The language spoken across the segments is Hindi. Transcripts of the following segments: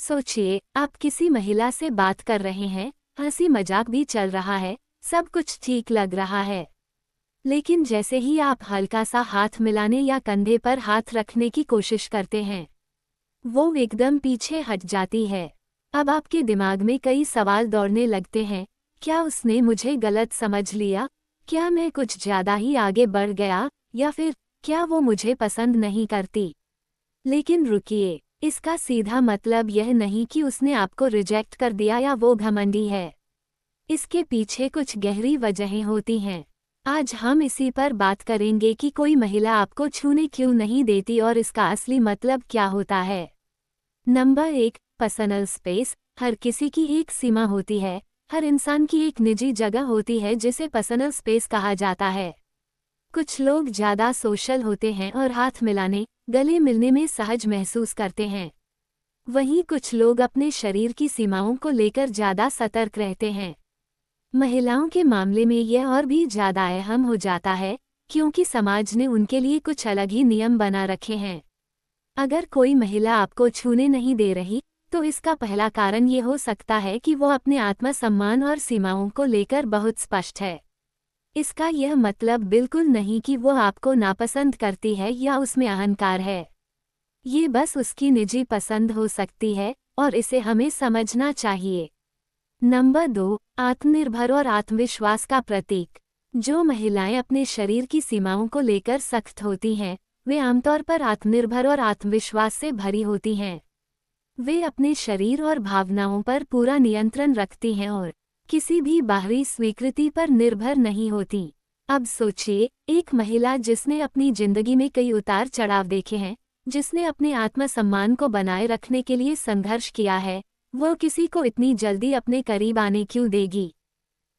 सोचिए, आप किसी महिला से बात कर रहे हैं, हंसी मजाक भी चल रहा है, सब कुछ ठीक लग रहा है। लेकिन जैसे ही आप हल्का सा हाथ मिलाने या कंधे पर हाथ रखने की कोशिश करते हैं, वो एकदम पीछे हट जाती है। अब आपके दिमाग में कई सवाल दौड़ने लगते हैं। क्या उसने मुझे गलत समझ लिया? क्या मैं कुछ ज्यादा ही आगे बढ़ गया? या फिर क्या वो मुझे पसंद नहीं करती? लेकिन रुकिए, इसका सीधा मतलब यह नहीं कि उसने आपको रिजेक्ट कर दिया या वो घमंडी है। इसके पीछे कुछ गहरी वजहें होती हैं। आज हम इसी पर बात करेंगे कि कोई महिला आपको छूने क्यों नहीं देती और इसका असली मतलब क्या होता है। Number 1, personal space. हर किसी की एक सीमा होती है। हर इंसान की एक निजी जगह होती है जिसे पर्सनल स्पेस कहा जाता है। कुछ लोग ज़्यादा सोशल होते हैं और हाथ मिलाने, गले मिलने में सहज महसूस करते हैं। वहीं कुछ लोग अपने शरीर की सीमाओं को लेकर ज़्यादा सतर्क रहते हैं। महिलाओं के मामले में यह और भी ज़्यादा अहम हो जाता है, क्योंकि समाज ने उनके लिए कुछ अलग ही नियम बना रखे हैं। अगर कोई महिला आपको छूने नहीं दे रही, तो इसका पहला कारण ये हो सकता है कि वो अपने आत्मसम्मान और सीमाओं को लेकर बहुत स्पष्ट है। इसका यह मतलब बिल्कुल नहीं कि वो आपको नापसंद करती है या उसमें अहंकार है। ये बस उसकी निजी पसंद हो सकती है और इसे हमें समझना चाहिए। नंबर 2, आत्मनिर्भर और आत्मविश्वास का प्रतीक। जो महिलाएं अपने शरीर की सीमाओं को लेकर सख्त होती हैं, वे आमतौर पर आत्मनिर्भर और आत्मविश्वास से भरी होती हैं। वे अपने शरीर और भावनाओं पर पूरा नियंत्रण रखती हैं और किसी भी बाहरी स्वीकृति पर निर्भर नहीं होती। अब सोचिए, एक महिला जिसने अपनी जिंदगी में कई उतार चढ़ाव देखे हैं, जिसने अपने आत्मसम्मान को बनाए रखने के लिए संघर्ष किया है, वो किसी को इतनी जल्दी अपने करीब आने क्यों देगी?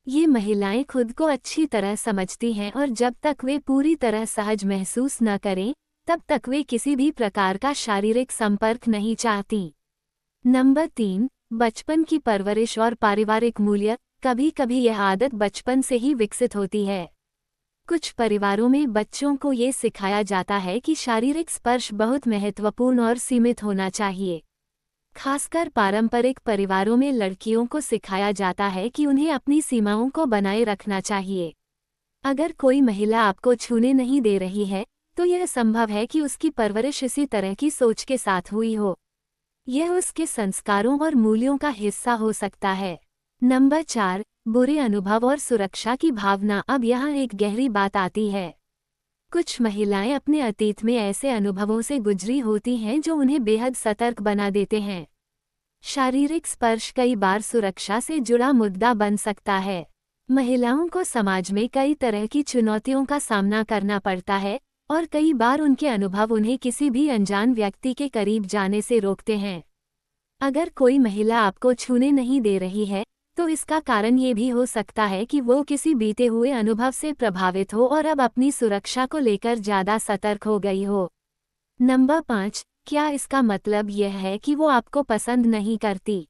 ये महिलाएं खुद को अच्छी तरह समझती हैं और जब तक वे पूरी तरह सहज महसूस न करें, तब तक वे किसी भी प्रकार का शारीरिक संपर्क नहीं चाहती। नंबर 3, बचपन की परवरिश और पारिवारिक मूल्य। कभी कभी यह आदत बचपन से ही विकसित होती है। कुछ परिवारों में बच्चों को ये सिखाया जाता है कि शारीरिक स्पर्श बहुत महत्वपूर्ण और सीमित होना चाहिए। खासकर पारंपरिक परिवारों में लड़कियों को सिखाया जाता है कि उन्हें अपनी सीमाओं को बनाए रखना चाहिए। अगर कोई महिला आपको छूने नहीं दे रही है, तो यह संभव है कि उसकी परवरिश इसी तरह की सोच के साथ हुई हो। यह उसके संस्कारों और मूल्यों का हिस्सा हो सकता है। नंबर 4, बुरे अनुभव और सुरक्षा की भावना। अब यहाँ एक गहरी बात आती है। कुछ महिलाएं अपने अतीत में ऐसे अनुभवों से गुजरी होती हैं जो उन्हें बेहद सतर्क बना देते हैं। शारीरिक स्पर्श कई बार सुरक्षा से जुड़ा मुद्दा बन सकता है। महिलाओं को समाज में कई तरह की चुनौतियों का सामना करना पड़ता है और कई बार उनके अनुभव उन्हें किसी भी अनजान व्यक्ति के करीब जाने से रोकते हैं। अगर कोई महिला आपको छूने नहीं दे रही है, तो इसका कारण ये भी हो सकता है कि वो किसी बीते हुए अनुभव से प्रभावित हो और अब अपनी सुरक्षा को लेकर ज़्यादा सतर्क हो गई हो। नंबर 5, क्या इसका मतलब यह है कि वो आपको पसंद नहीं करती?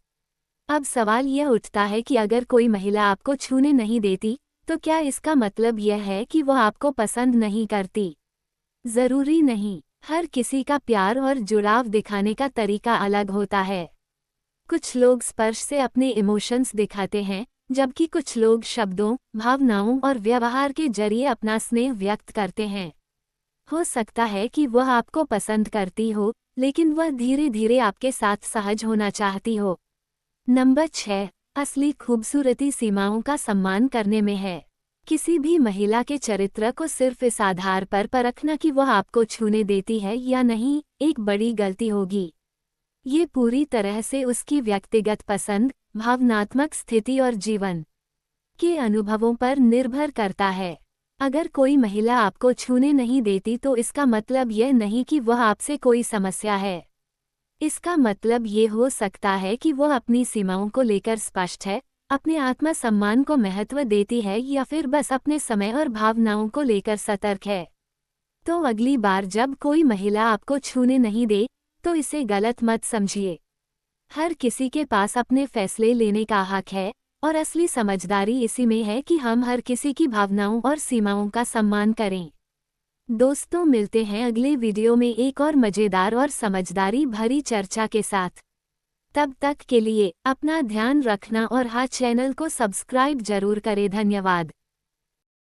अब सवाल यह उठता है कि अगर कोई महिला आपको छूने नहीं देती, तो क्या इसका मतलब यह है कि वो आपको पसंद नहीं करती? ज़रूरी नहीं। हर किसी का प्यार और जुड़ाव दिखाने का तरीका अलग होता है। कुछ लोग स्पर्श से अपने इमोशंस दिखाते हैं, जबकि कुछ लोग शब्दों, भावनाओं और व्यवहार के जरिए अपना स्नेह व्यक्त करते हैं। हो सकता है कि वह आपको पसंद करती हो, लेकिन वह धीरे धीरे आपके साथ सहज होना चाहती हो। नंबर 6, असली खूबसूरती सीमाओं का सम्मान करने में है। किसी भी महिला के चरित्र को सिर्फ इस आधार पर परखना कि वह आपको छूने देती है या नहीं, एक बड़ी गलती होगी। ये पूरी तरह से उसकी व्यक्तिगत पसंद, भावनात्मक स्थिति और जीवन के अनुभवों पर निर्भर करता है। अगर कोई महिला आपको छूने नहीं देती तो इसका मतलब यह नहीं कि वह आपसे कोई समस्या है। इसका मतलब ये हो सकता है कि वह अपनी सीमाओं को लेकर स्पष्ट है, अपने आत्मसम्मान को महत्व देती है या फिर बस अपने समय और भावनाओं को लेकर सतर्क है। तो अगली बार जब कोई महिला आपको छूने नहीं दे, तो इसे गलत मत समझिए। हर किसी के पास अपने फैसले लेने का हक है और असली समझदारी इसी में है कि हम हर किसी की भावनाओं और सीमाओं का सम्मान करें। दोस्तों, मिलते हैं अगले वीडियो में एक और मज़ेदार और समझदारी भरी चर्चा के साथ। तब तक के लिए अपना ध्यान रखना और हाँ चैनल को सब्सक्राइब जरूर करें। धन्यवाद।